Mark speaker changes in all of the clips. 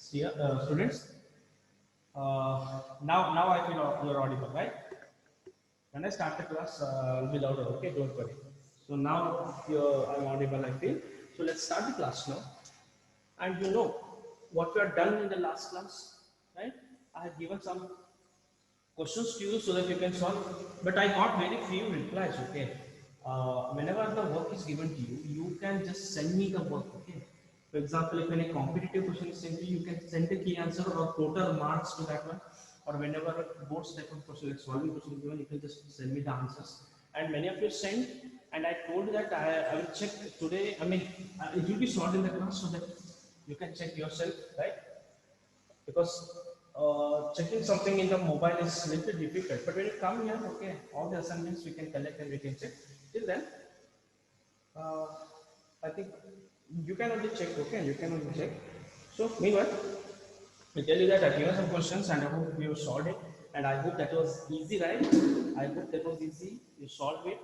Speaker 1: Students, now I feel you're audible, right? When I start the class, I'll be louder. Okay, don't worry. So now I'm audible, I feel. So let's start the class now. And you know what we have done in the last class, right? I have given some questions to you so that you can solve. But I got very few replies. Okay. Whenever the work is given to you, you can just send me the work. Okay. For example, if any competitive question is sent to you, you can send a key answer or total marks to that one. Or whenever boards type of question, like solving question is given, you can just send me the answers. And many of you sent, and I told you that I will check today. I mean, it will be solved in the class so that you can check yourself, right? Because checking something in the mobile is a little difficult. But when you come here, okay, all the assignments we can collect and we can check. Till then, uh, I think you can only check, okay, you can only check. So meanwhile, I tell you that I given some questions and I hope you solved it. And I hope that was easy, right? I hope that was easy. You solved it.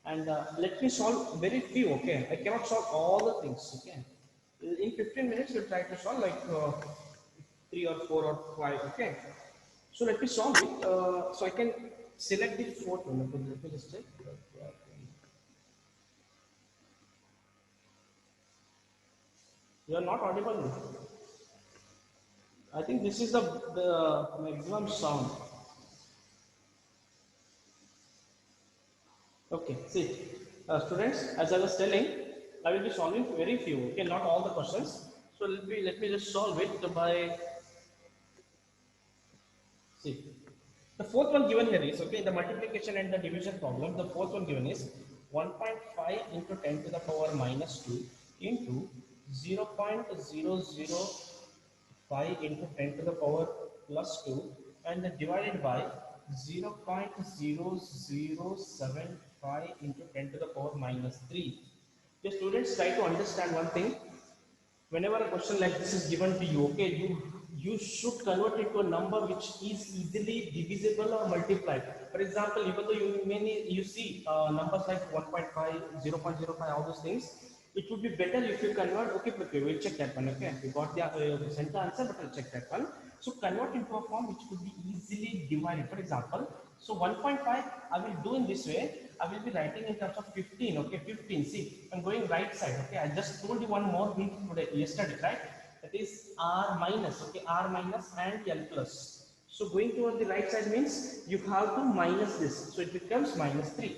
Speaker 1: And let me solve very few, okay? I cannot solve all the things, okay? In 15 minutes, we'll try to solve like 3 or 4 or 5, okay? So let me solve it. So I can select the fourth one. Okay, let me just check. You are not audible. I think this is the maximum sound. Okay, see, students, as I was telling, I will be solving very few. Okay, not all the questions. So let me just solve it by see. The fourth one given here is okay. The multiplication and the division problem. The fourth one given is 1.5 into 10 to the power minus 2 into 0.005 into 10 to the power plus 2 and then divided by 0.0075 into 10 to the power minus 3. The students try to understand one thing. Whenever a question like this is given to you, okay, you should convert it to a number which is easily divisible or multiplied. For example, even though you see numbers like 1.5, 0.05, all those things, it would be better if you convert. Okay, we'll check that one. Okay, we got the sent the answer, but we'll check that one. So convert into a form which could be easily divided. For example, so 1.5 I will do in this way. I will be writing in terms of 15. Okay, 15. See, I'm going right side. Okay, I just told you one more hint today, yesterday, right? That is R minus. Okay, R minus and L plus. So going toward the right side means you have to minus this. So it becomes minus 3.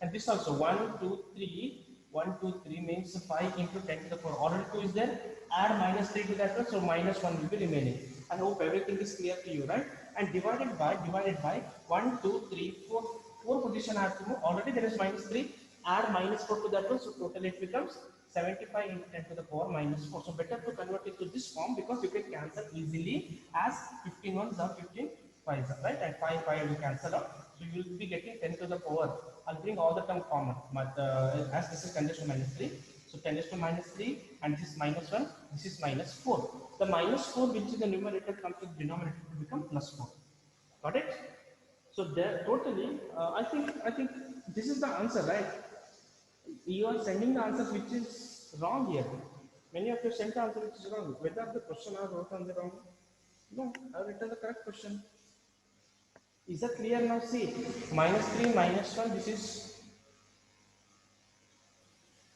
Speaker 1: And this also 1, 2, 3. 1, 2, 3 means 5 into 10 to the power. Already 2 is there. Add minus 3 to that one. So minus 1 will be remaining. I hope everything is clear to you, right? And divided by 1, 2, 3, 4. 4 position I have to move. Already there is minus 3. Add minus 4 to that one. So total it becomes 75 into 10 to the power minus 4. So better to convert it to this form because you can cancel easily as 15 ones are 15 5s, right? And 5 will cancel out. So you will be getting 10 to the power. I'll bring all the term common, but as this is 10 raised to minus 3, so 10 raised to minus 3, and this is minus 1, this is minus 4. The minus 4, which is the numerator, comes to the denominator to become plus 4. Got it? So there, totally, I think this is the answer, right? You are sending the answers which is wrong here. Many of you sent the answer which is wrong. Whether the question I wrote on the wrong? No, I have written the correct question. Is that clear now? See, minus 3, minus 1, this is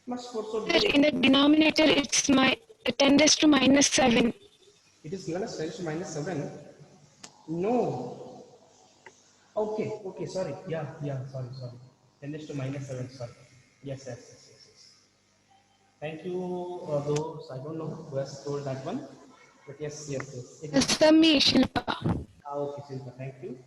Speaker 1: plus 4. So
Speaker 2: Sir, in the denominator, it's my 10 raised to minus 7.
Speaker 1: it is given as 10 to minus 7. No. Okay, sorry. Yeah, sorry. 10 to minus 7, sorry. Yes. Thank you, those, I don't know who has told that one. But yes. It is.
Speaker 2: Sami Shilpa.
Speaker 1: Okay, Silva, thank you.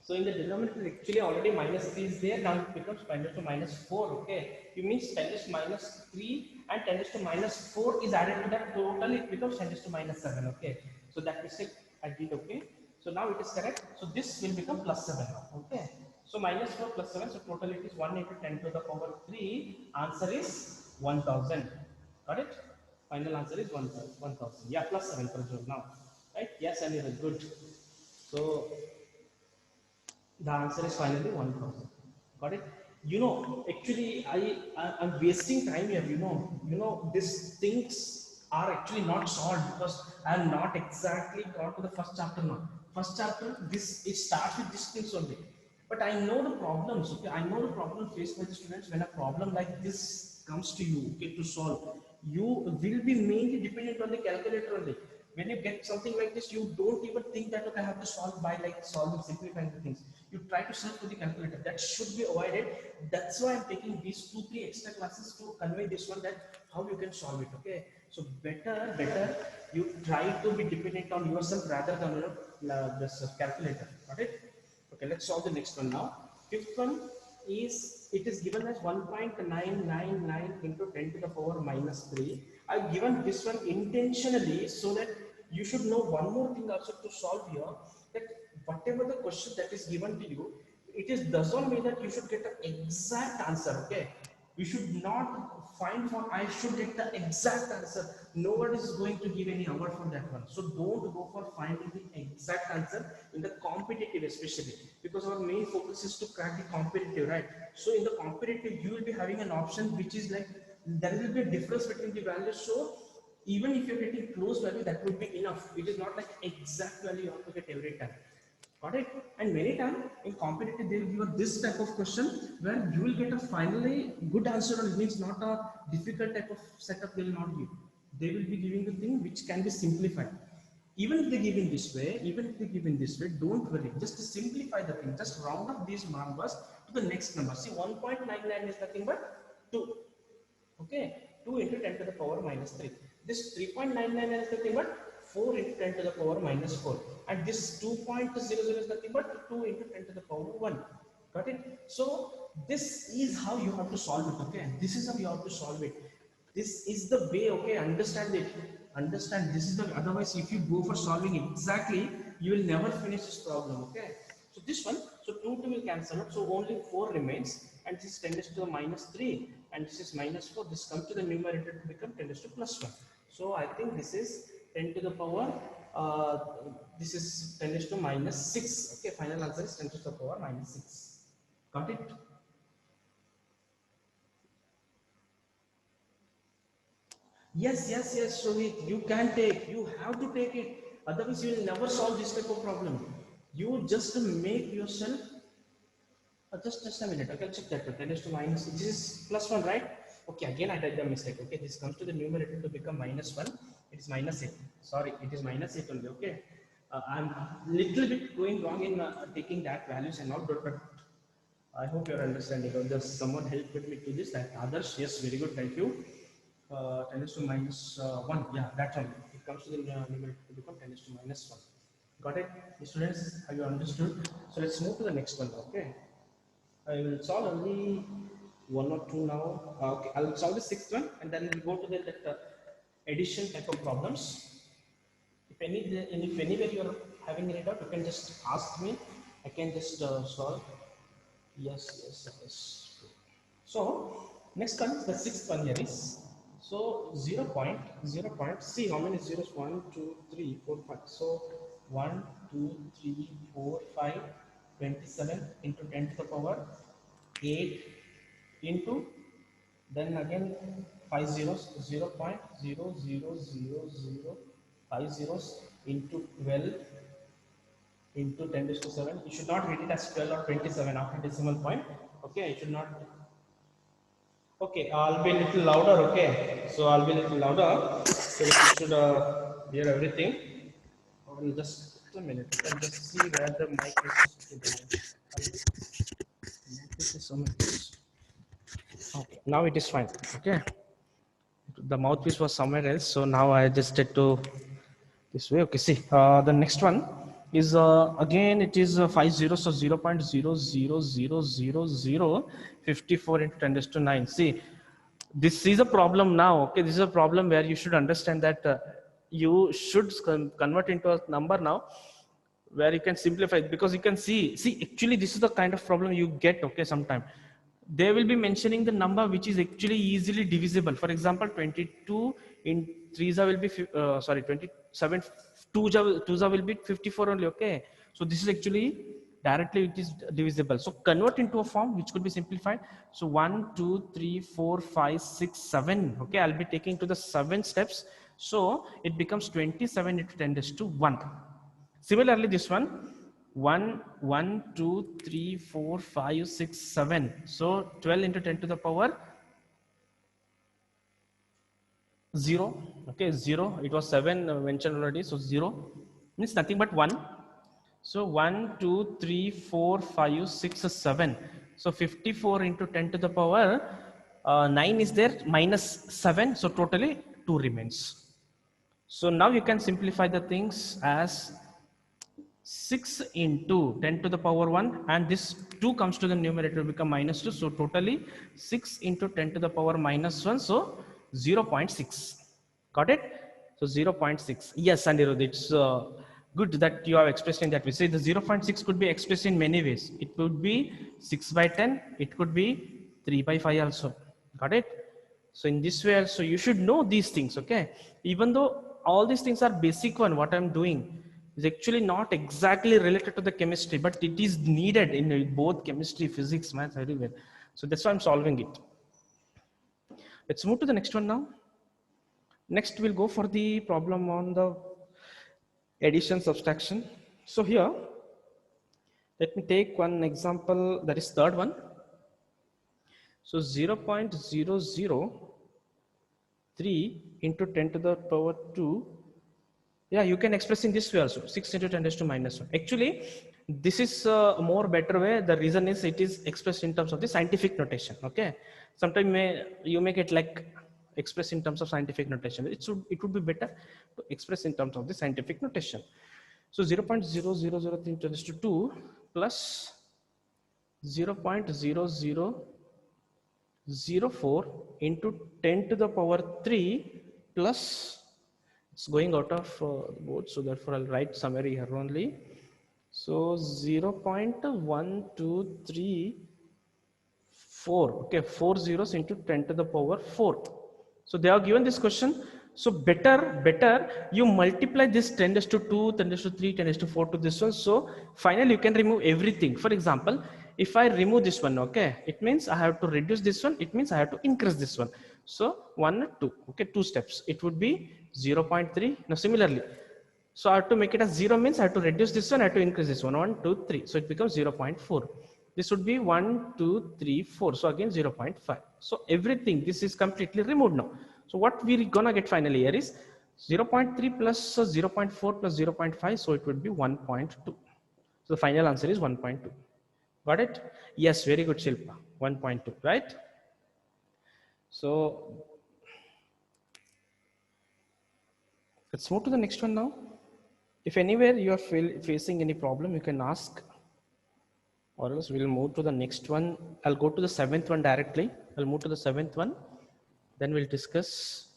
Speaker 1: So in the denominator, actually already minus 3 is there. Now it becomes 10 to minus 4. Okay, you means 10 to minus 3 and 10 to minus 4 is added to that. Total it becomes 10 to minus 7. Okay, so that mistake I did. Okay, so now it is correct. So this will become plus 7 now. Okay, so minus 4 plus 7. So total it is 1 into 10 to the power 3. Answer is 1000. Got it? Final answer is 1000. Yeah, plus 7 for sure now. Right? Yes, and it is good. So the answer is finally 1000. Got it? You know, actually, I'm wasting time here. You know, these things. are actually not solved because I have not exactly got to the first chapter now. First chapter, this it starts with these things only. But I know the problems, okay? I know the problem faced by the students when a problem like this comes to you, okay, to solve. You will be mainly dependent on the calculator only. When you get something like this, you don't even think that okay, I have to solve by like solving, simplifying the things. You try to search for the calculator. That should be avoided. That's why I'm taking these 2-3 extra classes to convey this one that how you can solve it. Okay, so better you try to be dependent on yourself rather than this calculator. Got it? Okay, let's solve the next one now. Fifth one is, it is given as 1.999 into 10 to the power minus 3. I've given this one intentionally so that you should know one more thing also to solve here, that whatever the question that is given to you, it is doesn't mean that you should get the exact answer, okay? You should not find for I should get the exact answer. Nobody is going to give any award for that one. So don't go for finding the exact answer in the competitive, especially because our main focus is to crack the competitive, right? So in the competitive, you will be having an option which is like there will be a difference between the values. So even if you're getting close value, that would be enough. It is not like exact value you have to get every time. Got it? And many times in competitive, they will give you this type of question where you will get a finally good answer, or it means not a difficult type of setup they will not give. They will be giving the thing which can be simplified. Even if they give in this way, don't worry. Just to simplify the thing, just round up these numbers to the next number. See, 1.99 is nothing but 2. Okay, 2 into 10 to the power minus 3. This 3.99 is nothing but 4 into 10 to the power minus 4. And this 2.00 is nothing but 2 into 10 to the power 1. Got it? So, this is how you have to solve it. Okay, this is how you have to solve it. This is the way, okay, understand it. Understand this is the, otherwise, if you go for solving exactly, you will never finish this problem. Okay, so this one, so 2 will cancel out, so only 4 remains, and this is 10 to the minus 3, and this is minus 4. This comes to the numerator to become 10 to plus 1. So I think this is 10 to the power, this is 10 to minus 6. Okay, final answer is 10 to the power minus 6. Got it? Yes, Rohit, you can take, you have to take it. Otherwise, you will never solve this type of problem. You just make yourself, just a minute, okay, I'll check that. 10 is to minus, this is plus 1, right? Okay, again, I did the mistake. Okay, this comes to the numerator to become minus 1. It is minus 8. Sorry, it is minus 8 only, okay? I'm little bit going wrong in taking that values and all, but I hope you're understanding. Just someone helped me to this. That others, yes, very good, thank you. 10 is to minus 1. Yeah, that's all. It comes to the numerator to become 10 is to minus 1. Got it? Students, have you understood? So let's move to the next one. Okay. I will solve only one or two now. Okay, I'll solve the sixth one and then we'll go to the addition type of problems. If anywhere you're having any doubt, you can just ask me. I can just solve. Yes. So next one, the sixth one here is, so 0 point. See how many zeros? 1, 2, 3, 4, 5. So 1, 2, 3, 4, 5, 27 into 10 to the power 8 into, then again 5 zeros, 0.00005 zeros into 12 into 10 to the 7. You should not read it as 12 or 27 after decimal point. Okay, you should not. Okay, I'll be a little louder. Okay, so I'll be a little louder so that you should hear everything. Just a minute. You can just see where the mic is. This is so much. Okay, now it is fine. Okay, the mouthpiece was somewhere else, so now I adjusted to this way. Okay, see, the next one is again it is 5 zeros, so 0.0000054 into 10 to 9. See, this is a problem now. Okay, this is a problem where you should understand that you should convert into a number now where you can simplify it, because you can see actually this is the kind of problem you get. Okay, sometime they will be mentioning the number which is actually easily divisible. For example, 22 in 3 will be 27, 2 will be 54 only. Okay, so this is actually directly it is divisible, so convert into a form which could be simplified. So 1, 2, 3, 4, 5, 6, 7. Okay, I'll be taking to the 7 steps. So it becomes 27 into 10 raised to 1. Similarly, this one 1 1 2 3 4 5 6 7. So 12 into 10 to the power 0. Okay, 0. It was 7 mentioned already. So 0 means nothing but 1. So 1 2 3 4 5 6 7. So 54 into 10 to the power 9 is there, minus 7. So totally 2 remains. So now you can simplify the things as 6 into 10 to the power 1, and this 2 comes to the numerator, will become minus 2. So totally 6 into 10 to the power minus 1. So 0.6. Got it? So 0.6. Yes, Anirudh, it's good that you have expressed in that way. See, the 0.6 could be expressed in many ways. It could be 6 by 10. It could be 3 by 5 also. Got it? So in this way also, you should know these things, okay? Even though all these things are basic one, what I'm doing is actually not exactly related to the chemistry, but it is needed in both chemistry, physics, math, everywhere. So that's why I'm solving it. Let's move to the next one now. Next, we'll go for the problem on the addition subtraction. So here, let me take one example, that is third one. So 0.003 into 10 to the power 2. Yeah, you can express in this way also, 6 into 10 raised to minus 1. Actually, this is a more better way. The reason is it is expressed in terms of the scientific notation. Okay, sometimes you make it like express in terms of scientific notation. It would be better to express in terms of the scientific notation. So 0.0003 into 10 raised to 2 plus 0.0004 into 10 to the power 3 plus, it's going out of board, so therefore I'll write summary here only. So 0.1234, okay, 4 zeros into 10 to the power 4. So they are given this question. So better you multiply this 10 raised to 2, 10 raised to 3, 10 raised to 4 to this one. So finally you can remove everything. For example, if I remove this one, okay, it means I have to reduce this one. It means I have to increase this one. So 1, 2, okay, 2 steps. It would be 0.3. Now similarly, so I have to make it as 0 means I have to reduce this one, I have to increase this one, 1, 2, 3. So it becomes 0.4. This would be 1, 2, 3, 4. So again 0.5. So everything, this is completely removed now. So what we're gonna get finally here is 0.3 plus 0.4 plus 0.5. So it would be 1.2. So the final answer is 1.2. Got it? Yes, very good, Shilpa. 1.2, right? So let's move to the next one now. If anywhere you are facing any problem, you can ask, or else we'll move to the next one. I'll go to the 7th one directly. I'll move to the 7th one. Then we'll discuss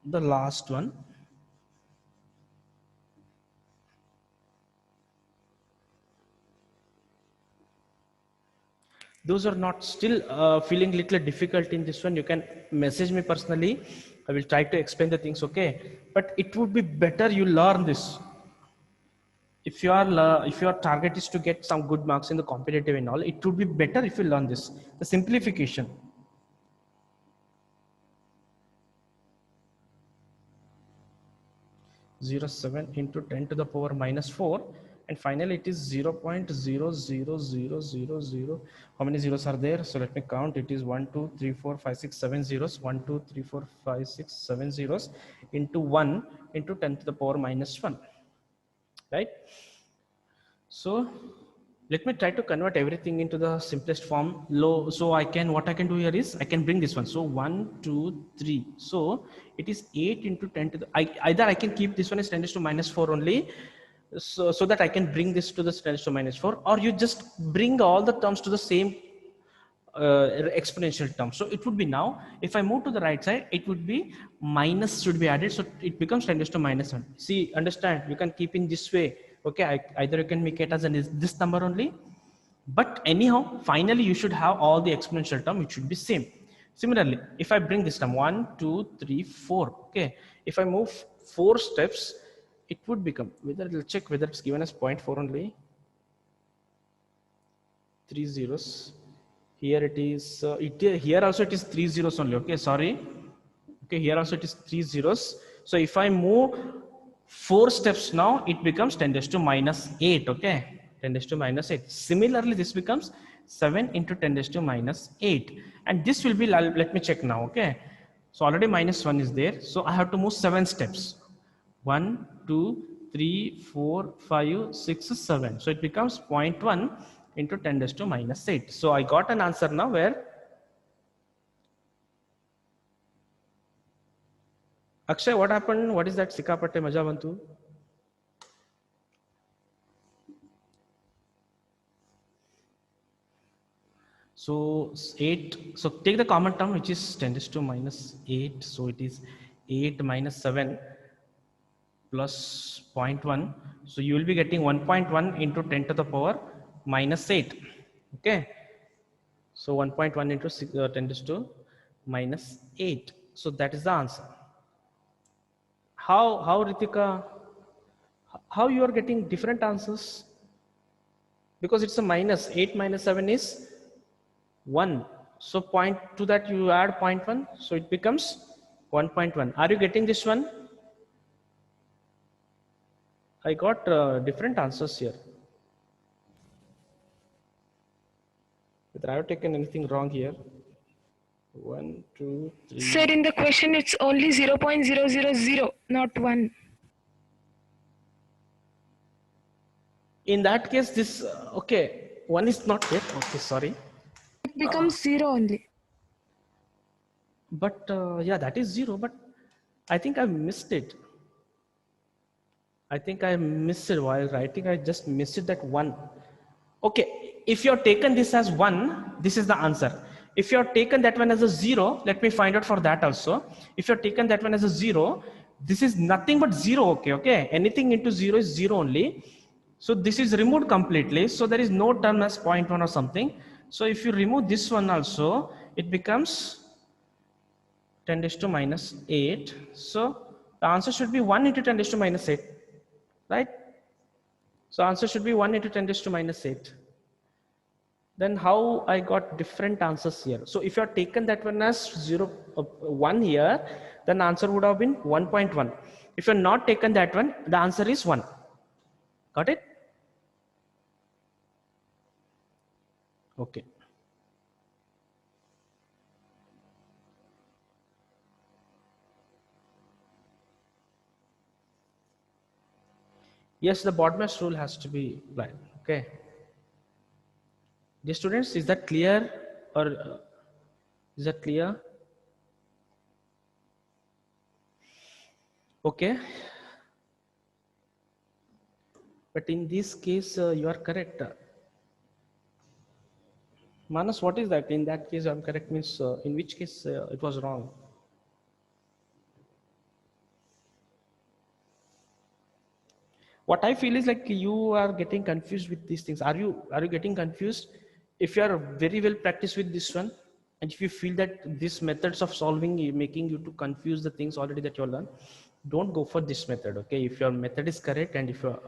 Speaker 1: the last one. Those are not still feeling little difficult in this one, you can message me personally. I will try to explain the things, okay? But it would be better you learn this. If your target is to get some good marks in the competitive and all, it would be better if you learn this, the simplification. (0.7 into 10 to the power minus 4), and finally it is 0.00000. How many zeros are there? So let me count. It is 1 2 3 4 5 6 7 zeros. 1 2 3 4 5 6 7 zeros into 1 into 10 to the power minus 1, right? So let me try to convert everything into the simplest form. Low. So what I can do here is I can bring this one. So 1 2 3. So it is 8 into 10 to the, either I can keep this one as 10 to minus 4 only, so that I can bring this to the 10 to minus 4, or you just bring all the terms to the same exponential term. So it would be, now if I move to the right side, it would be minus should be added, so it becomes 10 to minus 1. See, understand, you can keep in this way, okay? Either you can make it as this number only, but anyhow finally you should have all the exponential term, it should be same. Similarly, if I bring this term 1 2 3 4, okay, if I move 4 steps, it would become, whether it'll check whether it's given as 0.4 only, 3 zeros. Here it is, here also it is 3 zeros only, okay, sorry. Okay, here also it is 3 zeros. So if I move 4 steps now, it becomes 10 raised to minus 8, okay? 10 raised to minus 8. Similarly, this becomes 7 into 10 raised to minus 8. And this will be, let me check now, okay? So already minus 1 is there. So I have to move 7 steps. 1, 2, 3, 4, 5, 6, 7. So it becomes 0.1 into 10 raised to minus 8. So I got an answer now where Akshay, what happened? What is that Sikapate Majavantu? So 8, so take the common term which is 10 raised to minus 8. So it is 8 minus 7 plus 0.1. So you will be getting 1.1 into 10 to the power minus 8. Okay. So 1.1 into 10 raised to minus 8. So that is the answer. How Ritika, how you are getting different answers? Because it's a minus, 8 minus 7 is 1. So point to that you add 0.1. So it becomes 1.1. Are you getting this one? I got different answers here. Whether I have taken anything wrong here. 1, 2, 3.
Speaker 2: Sir, in the question, it's only 0.000, not 1.
Speaker 1: In that case, this, okay, 1 is not there. Okay, sorry.
Speaker 2: It becomes 0 only.
Speaker 1: But yeah, that is 0. But I think I missed it. I think I missed it while writing. I just missed it that 1. Okay, if you have taken this as 1, this is the answer. If you have taken that one as a 0, let me find out for that also. If you have taken that one as a 0, this is nothing but 0, okay? Anything into 0 is 0 only. So this is removed completely. So there is no term as 0.1 or something. So if you remove this one also, it becomes 10 raised to minus 8. So the answer should be 1 into 10 raised to minus 8, right? So answer should be 1 into 10 raised to minus 8. Then how I got different answers here? So if you have taken that one as 1 here, then answer would have been 1.1. If you have not taken that one, the answer is 1. Got it? Okay. Yes, the BODMAS rule has to be applied. Okay. Dear students, is that clear or is that clear? Okay. But in this case, you are correct. Manas, what is that? In that case, I'm correct means in which case it was wrong? What I feel is like you are getting confused with these things. Are you getting confused? If you are very well practiced with this one, and if you feel that these methods of solving making you to confuse the things already that you have learned, don't go for this method. Okay, if your method is correct and if you have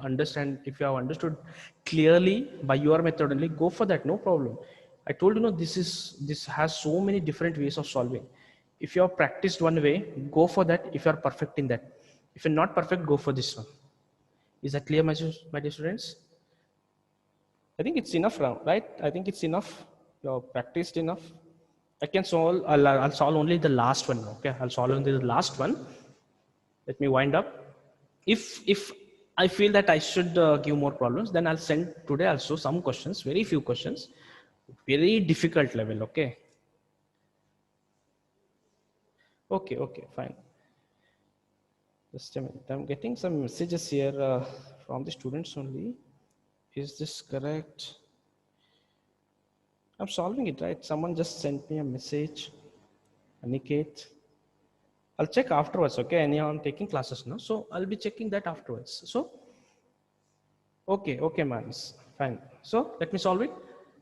Speaker 1: understood clearly by your method only, go for that. No problem. I told you, no, this has so many different ways of solving. If you have practiced one way, go for that. If you are perfect in that, if you're not perfect, go for this one. Is that clear, my dear students? I think it's enough now, right? I think it's enough. You're practiced enough. I can solve, I'll solve only the last one. Okay, I'll solve only the last one. Let me wind up. If I feel that I should give more problems, then I'll send today also some questions, very few questions, very difficult level. Okay. Okay, fine. Just a minute. I'm getting some messages here from the students only. Is this correct? I'm solving it, right? Someone just sent me a message. Aniket. I'll check afterwards, okay? Anyhow, I'm taking classes now. So I'll be checking that afterwards. So, okay, man. Fine. So let me solve it.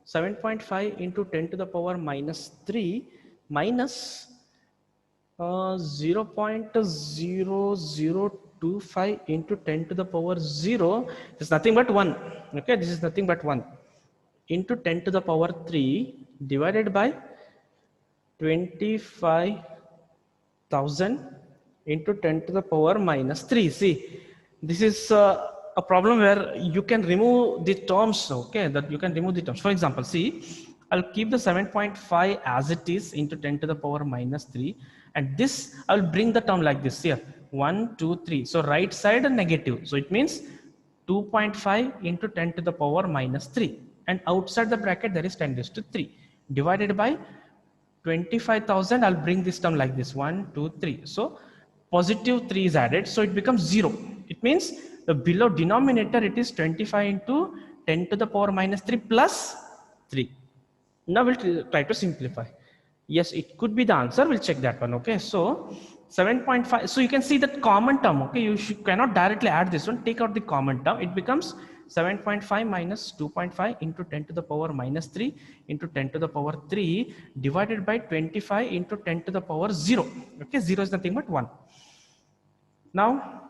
Speaker 1: 7.5 into 10 to the power minus 3 minus 0.0025 into 10 to the power 0 is nothing but 1. Okay, this is nothing but 1 into 10 to the power 3 divided by 25,000 into 10 to the power minus 3. See, this is a problem where you can remove the terms, okay, that you can remove the terms. For example, see, I'll keep the 7.5 as it is into 10 to the power minus 3, and this I'll bring the term like this here, 1, 2, 3. So right side a negative. So it means 2.5 into 10 to the power minus 3, and outside the bracket there is 10 raised to 3 divided by 25,000. I'll bring this term like this, 1, 2, 3. So positive 3 is added, so it becomes 0. It means the below denominator, it is 25 into 10 to the power minus 3 plus 3. Now we'll try to simplify. Yes, it could be the answer. We'll check that one. Okay, so 7.5. So you can see that common term. Okay, you cannot directly add this one. Take out the common term. It becomes 7.5 minus 2.5 into 10 to the power minus 3 into 10 to the power 3 divided by 25 into 10 to the power 0. Okay, 0 is nothing but 1. Now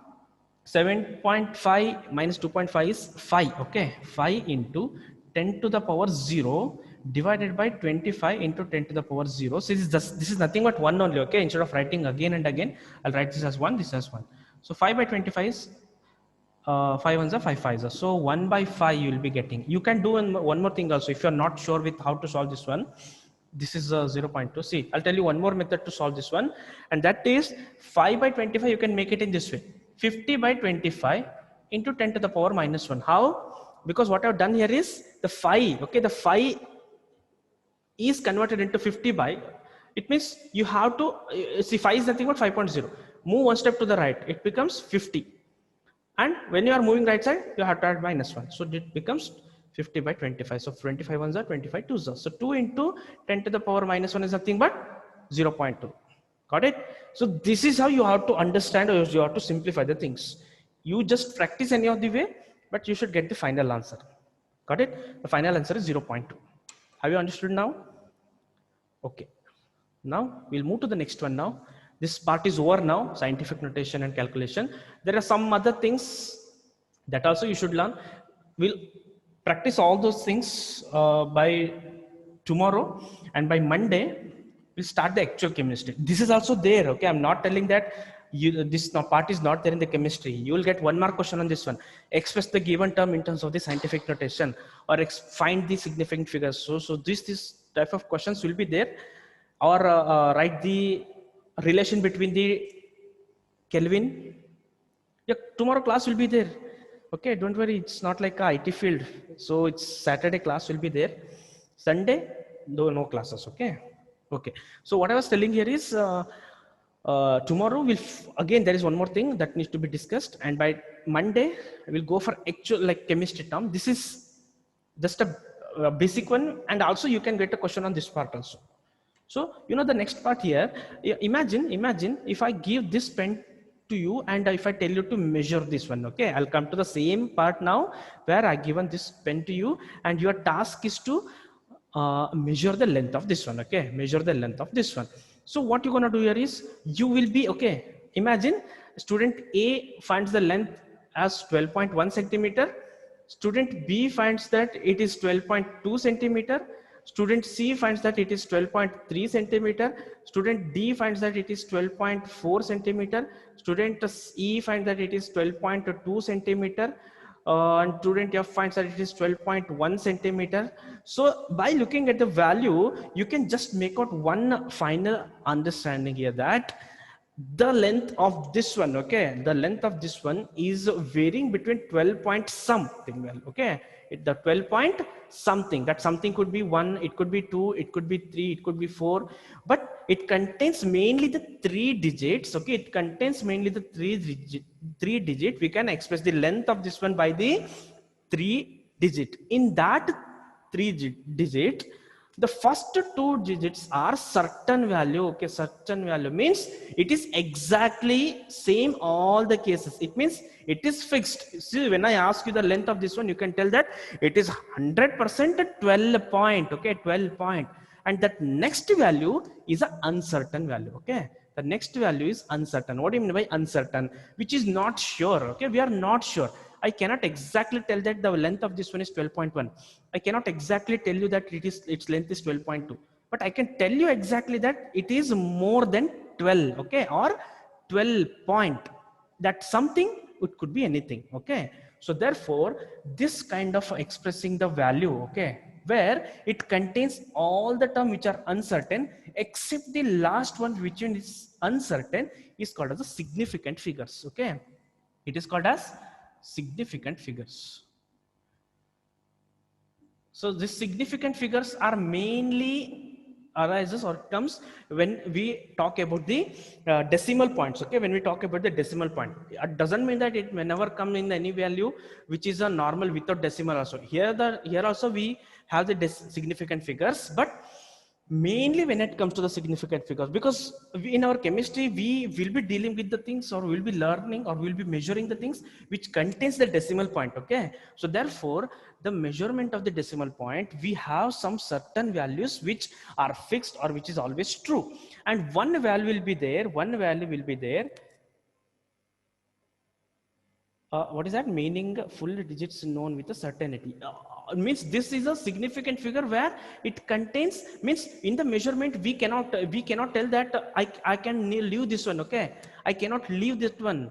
Speaker 1: 7.5 minus 2.5 is 5. Okay, 5 into 10 to the power 0 divided by 25 into 10 to the power 0. So this is nothing but 1 only. Okay, instead of writing again and again, I'll write this as 1, this as 1. So 5 by 25 is 5 ones are 5 5s. So 1 by 5 you will be getting. You can do one more thing also. If you're not sure with how to solve this one, this is 0.2. See, I'll tell you one more method to solve this one, and that is 5 by 25. You can make it in this way, 50 by 25 into 10 to the power minus 1. How? Because what I've done here is the 5. Okay, the 5 is converted into 50 by. It means you have to see 5 is nothing but 5.0. Move one step to the right, it becomes 50. And when you are moving right side, you have to add minus 1. So it becomes 50 by 25. So 25 ones are 25 twos are. So 2 into 10 to the power minus 1 is nothing but 0.2. Got it? So this is how you have to understand, or you have to simplify the things. You just practice any of the way, but you should get the final answer. Got it? The final answer is 0.2. Have you understood now? Okay. Now we'll move to the next one now. This part is over now, scientific notation and calculation. There are some other things that also you should learn. We'll practice all those things by tomorrow, and by Monday, we'll start the actual chemistry. This is also there, okay? I'm not telling that this part is not there in the chemistry. You will get 1 mark question on this one. Express the given term in terms of the scientific notation, or find the significant figures. So this type of questions will be there, or write the relation between the Kelvin. Yeah, tomorrow class will be there. Okay, don't worry, it's not like a IT field. So it's Saturday class will be there. Sunday, no classes. Okay. Okay. So what I was telling here is tomorrow again there is one more thing that needs to be discussed, and by Monday we'll go for actual like chemistry term. This is just a basic one, and also you can get a question on this part also. So, you know, the next part here, imagine if I give this pen to you and if I tell you to measure this one. Okay, I'll come to the same part now where I given this pen to you, and your task is to measure the length of this one. Okay, measure the length of this one. So what you're gonna do here is you will be, okay, imagine student A finds the length as 12.1 centimeter, student B finds that it is 12.2 centimeter, student C finds that it is 12.3 centimeter, student D finds that it is 12.4 centimeter, student E finds that it is 12.2 centimeter, and student F finds that it is 12.1 centimeter. So by looking at the value, you can just make out one final understanding here, that the length of this one, okay, the length of this one is varying between 12 point something. Well, okay, the 12 point something, that something could be 1, it could be 2, it could be 3, it could be 4, but it contains mainly the 3 digits. Okay, it contains mainly the 3 digit. We can express the length of this one by the 3 digit. In that 3 digit, the first 2 digits are certain value. Okay, certain value means it is exactly same all the cases. It means it is fixed. See, when I ask you the length of this one, you can tell that it is 100% 12 point. Okay, 12 point. And that next value is an uncertain value. Okay, the next value is uncertain. What do you mean by uncertain? Which is not sure. Okay, we are not sure. I cannot exactly tell that the length of this one is 12.1. I cannot exactly tell you that its length is 12.2. But I can tell you exactly that it is more than 12. Okay, or 12 point, that something, it could be anything. Okay, so therefore this kind of expressing the value, okay, where it contains all the term which are uncertain except the last one which is uncertain, is called as the significant figures. Okay, it is called as significant figures. So these significant figures are mainly arises or comes when we talk about the decimal points. Okay, when we talk about the decimal point, it doesn't mean that it may never come in any value which is a normal without decimal also. Here also we have the significant figures, but mainly when it comes to the significant figures, because in our chemistry we will be dealing with the things, or we'll be learning, or we'll be measuring the things which contains the decimal point. Okay, so therefore the measurement of the decimal point, we have some certain values which are fixed or which is always true, and one value will be there, what is that meaning? Full digits known with a certainty. Means this is a significant figure where it contains, means in the measurement we cannot tell that I can leave this one. Okay, I cannot leave this one.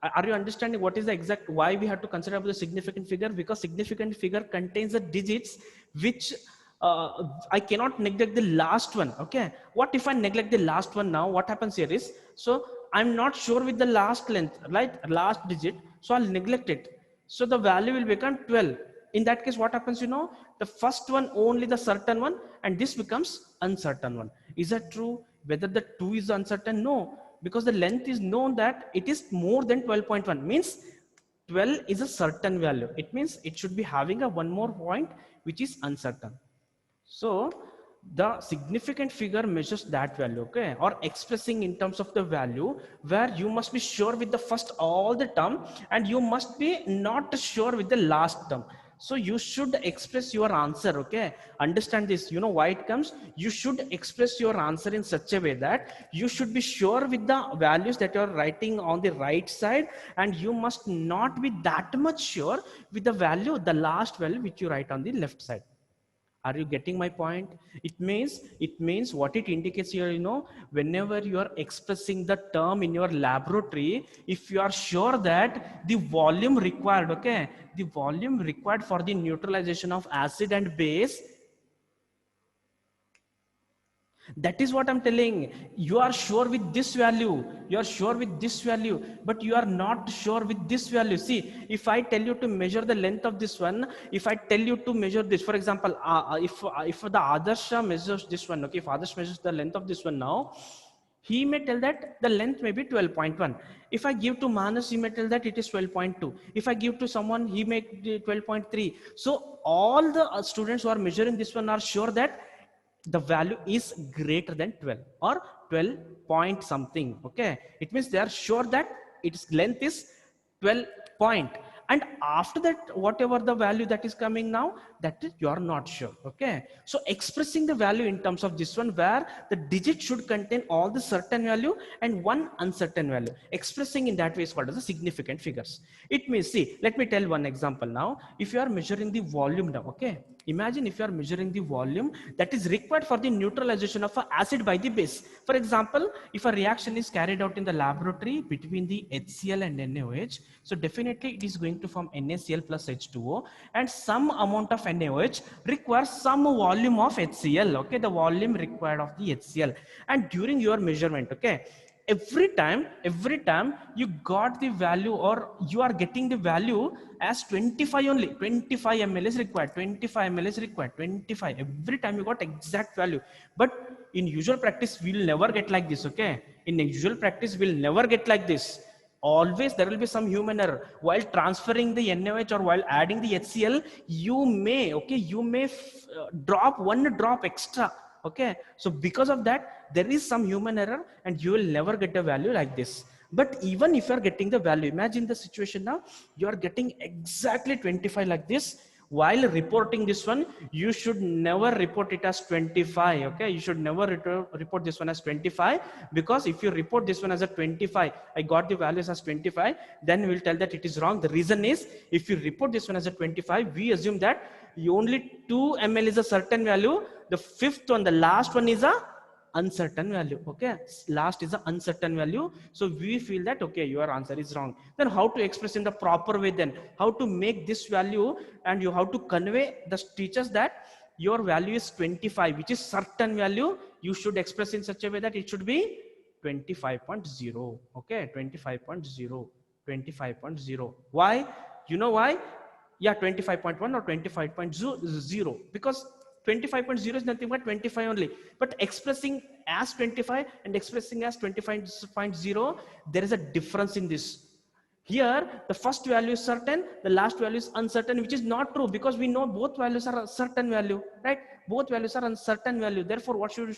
Speaker 1: Are you understanding what is the exact why we have to consider about the significant figure? Because significant figure contains the digits which I cannot neglect the last one. Okay, what if I neglect the last one? Now what happens here is, so I'm not sure with the last length, right, last digit, so I'll neglect it, so the value will become 12. In that case what happens, you know, the first one only the certain one, and this becomes uncertain one. Is that true? Whether the 2 is uncertain? No, because the length is known that it is more than 12.1, means 12 is a certain value. It means it should be having a one more point which is uncertain. So the significant figure measures that value, okay, or expressing in terms of the value where you must be sure with the first all the term and you must be not sure with the last term. So you should express your answer. Okay, understand this. You know why it comes? You should express your answer in such a way that you should be sure with the values that you are writing on the right side, and you must not be that much sure with the value, the last value which you write on the left side. Are you getting my point? It means what it indicates here, you know, whenever you are expressing the term in your laboratory, if you are sure that the volume required, okay, the volume required for the neutralization of acid and base, that is what I'm telling. You are sure with this value, you are sure with this value, but you are not sure with this value. See, if I tell you to measure the length of this one, if I tell you to measure this, for example, if the Adarsha measures this one, okay, if Adarsh measures the length of this one now, he may tell that the length may be 12.1. If I give to Manas, he may tell that it is 12.2. If I give to someone, he may 12.3. So all the students who are measuring this one are sure that the value is greater than 12 or 12 point something. Okay, it means they are sure that its length is 12 point, and after that whatever the value that is coming now, that is you are not sure. Okay, so expressing the value in terms of this one where the digit should contain all the certain value and one uncertain value, expressing in that way is called as the significant figures. It means, see, let me tell one example now. If you are measuring the volume now, okay, imagine if you are measuring the volume that is required for the neutralization of an acid by the base. For example, if a reaction is carried out in the laboratory between the HCl and NaOH, so definitely it is going to form NaCl plus H2O, and some amount of NaOH requires some volume of HCl, okay, the volume required of the HCl. And during your measurement, okay, every time you got the value, or you are getting the value as 25 only, 25 ml is required, 25 ml is required, 25, every time you got exact value. But in usual practice we'll never get like this. Okay, in usual practice we'll never get like this. Always there will be some human error while transferring the NaOH or while adding the HCl. You may, okay, you may drop one drop extra. Okay, so because of that there is some human error and you will never get a value like this. But even if you are getting the value, imagine the situation now, you are getting exactly 25 like this. While reporting this one, you should never report it as 25. Okay, you should never report this one as 25, because if you report this one as a 25, I got the values as 25, then we'll tell that it is wrong. The reason is, if you report this one as a 25, we assume that only 2 ml is a certain value, the fifth one, the last one is a uncertain value. Okay, last is the uncertain value. So we feel that, okay, your answer is wrong. Then how to express in the proper way? Then how to make this value, and you have to convey the teachers that your value is 25, which is certain value. You should express in such a way that it should be 25.0. Okay, 25.0, 25.0. Why? You know why? Yeah, 25.1 or 25.0, because 25.0 is nothing but 25 only, but expressing as 25 and expressing as 25.0, there is a difference in this. Here the first value is certain, the last value is uncertain, which is not true, because we know both values are a certain value, right? Both values are uncertain value. Therefore what should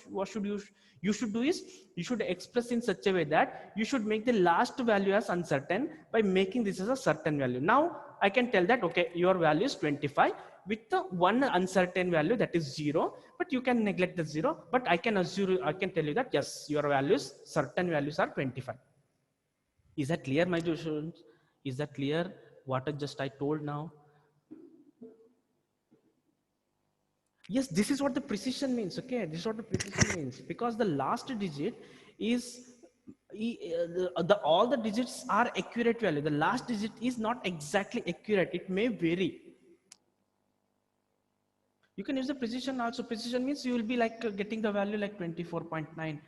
Speaker 1: you should do is, you should express in such a way that you should make the last value as uncertain by making this as a certain value. Now I can tell that, okay, your value is 25 with the one uncertain value, that is 0, but you can neglect the 0, but I can assume, I can tell you that yes, your values, certain values are 25. Is that clear, my dear students? Is that clear what I told now? Yes, this is what the precision means. Okay, this is what the precision means, because the last digit is all the digits are accurate value. The last digit is not exactly accurate. It may vary. You can use the precision also. Precision means you will be like getting the value like 24.9,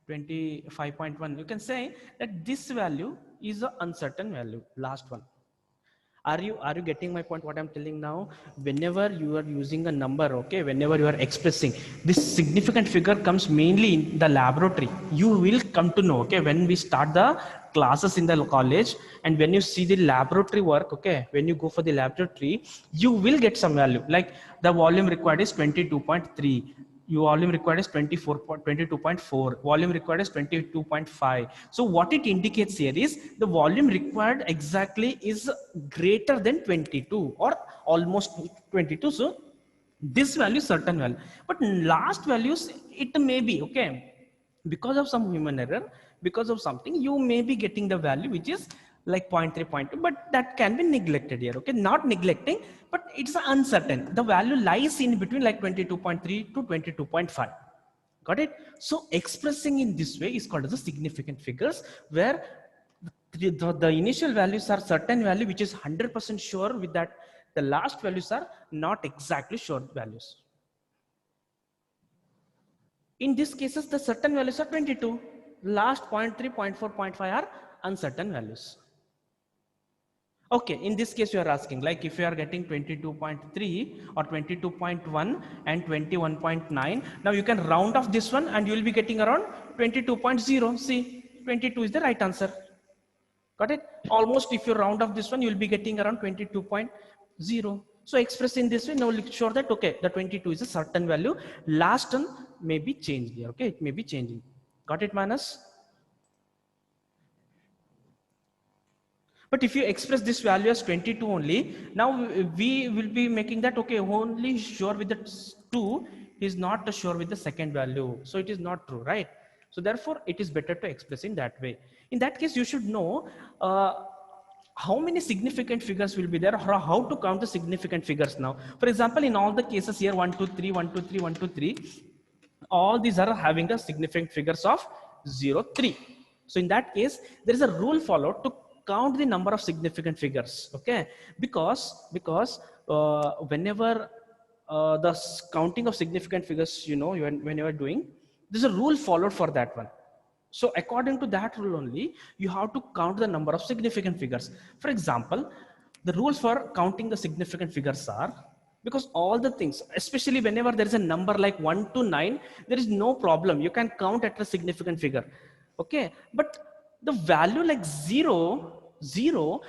Speaker 1: 25.1. You can say that this value is an uncertain value, last one. Are you getting my point, what I'm telling now? Whenever you are using a number, okay, whenever you are expressing, this significant figure comes mainly in the laboratory. You will come to know, okay, when we start the classes in the college, and when you see the laboratory work, okay, when you go for the laboratory, you will get some value, like the volume required is 22.3, your volume required is 22.4, volume required is 22.5. So what it indicates here is the volume required exactly is greater than 22 or almost 22. So this value is certain value, but last values, it may be, okay, because of some human error, because of something, you may be getting the value which is like 0.3, 0.2, but that can be neglected here. Okay, not neglecting, but it's uncertain. The value lies in between like 22.3 to 22.5. Got it? So expressing in this way is called as the significant figures, where the initial values are certain value which is 100% sure, with that the last values are not exactly sure values. In these cases, the certain values are 22. Last 0.3, 0.4, 0.5 are uncertain values. Okay, in this case you are asking, like if you are getting 22.3 or 22.1 and 21.9, now you can round off this one and you will be getting around 22.0. See, 22 is the right answer. Got it? Almost if you round off this one, you will be getting around 22.0. So express in this way, now make sure that, okay, the 22 is a certain value. Last one may be changed here. Okay, it may be changing. Got it, Manas? But if you express this value as 22 only, now we will be making that, okay, only sure with the 2 is not sure with the second value. So it is not true, right? So therefore, it is better to express in that way. In that case, you should know how many significant figures will be there, or how to count the significant figures now. For example, in all the cases here, 1, 2, 3, 1, 2, 3, 1, 2, 3, all these are having the significant figures of 0, 3. So in that case, there is a rule followed to count the number of significant figures. Okay, because whenever the counting of significant figures, you know, when you are doing, there's a rule followed for that one. So according to that rule only, you have to count the number of significant figures. For example, the rules for counting the significant figures are, because all the things, especially whenever there is a number like 1 to 9, there is no problem. You can count at a significant figure. Okay, but the value like 0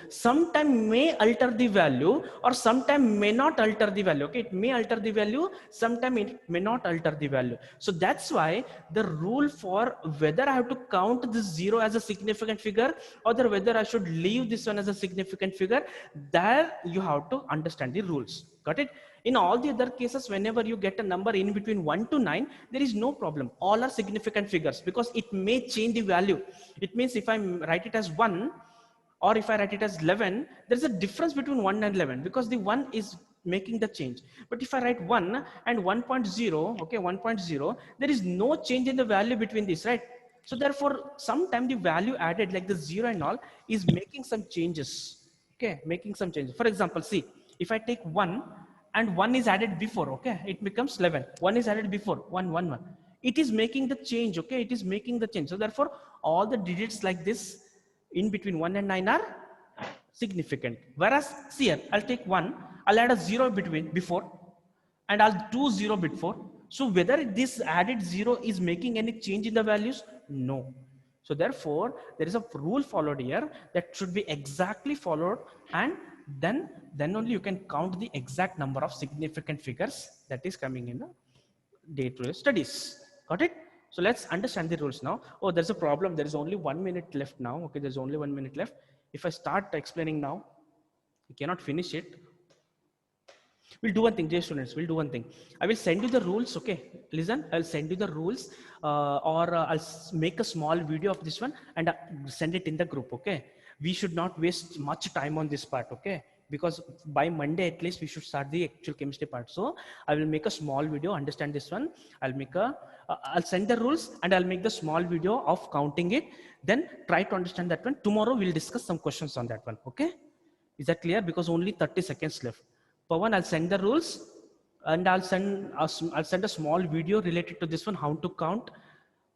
Speaker 1: sometime may alter the value, or sometime may not alter the value. Okay, it may alter the value, sometime it may not alter the value. So that's why the rule for whether I have to count this 0 as a significant figure, or whether I should leave this one as a significant figure, there you have to understand the rules. Got it? In all the other cases, whenever you get a number in between 1 to 9, there is no problem. All are significant figures, because it may change the value. It means if I write it as 1, or if I write it as 11, there's a difference between 1 and 11, because the 1 is making the change. But if I write 1 and 1.0, okay, 1.0, there is no change in the value between this, right? So therefore, sometime the value added like the 0 and all is making some changes, okay, making some changes. For example, see, if I take 1 and 1 is added before, okay, it becomes 11. 1 is added before, 1, 1, 1. It is making the change, okay, it is making the change. So therefore, all the digits like this in between 1 and 9 are significant. Whereas here, I'll take 1, I'll add a 0 between before, and I'll do 0 before. So whether this added 0 is making any change in the values? No. So therefore, there is a rule followed here that should be exactly followed, and then only you can count the exact number of significant figures that is coming in the day-to-day studies. Got it? So let's understand the rules now. Oh, there's a problem. There is only 1 minute left now. Okay, there's only 1 minute left. If I start explaining now, you cannot finish it. We'll do one thing, dear students. We'll do one thing. I will send you the rules. Okay, listen. I'll send you the rules, or I'll make a small video of this one and send it in the group. Okay. We should not waste much time on this part. Okay. Because by Monday at least we should start the actual chemistry part. So I will make a small video. Understand this one. I'll send the rules and I'll make the small video of counting it. Then try to understand that one. Tomorrow we'll discuss some questions on that one. Okay. Is that clear? Because only 30 seconds left. Pawan, I'll send the rules and I'll send a small video related to this one, how to count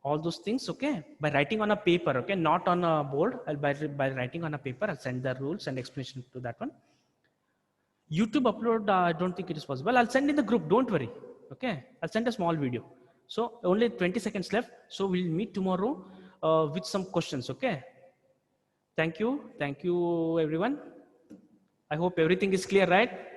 Speaker 1: all those things, okay? By writing on a paper, okay? Not on a board. By writing on a paper, I'll send the rules and explanation to that one. YouTube upload, I don't think it is possible. I'll send in the group, don't worry, okay? I'll send a small video. So only 20 seconds left. So we'll meet tomorrow with some questions, okay? Thank you everyone. I hope everything is clear, right?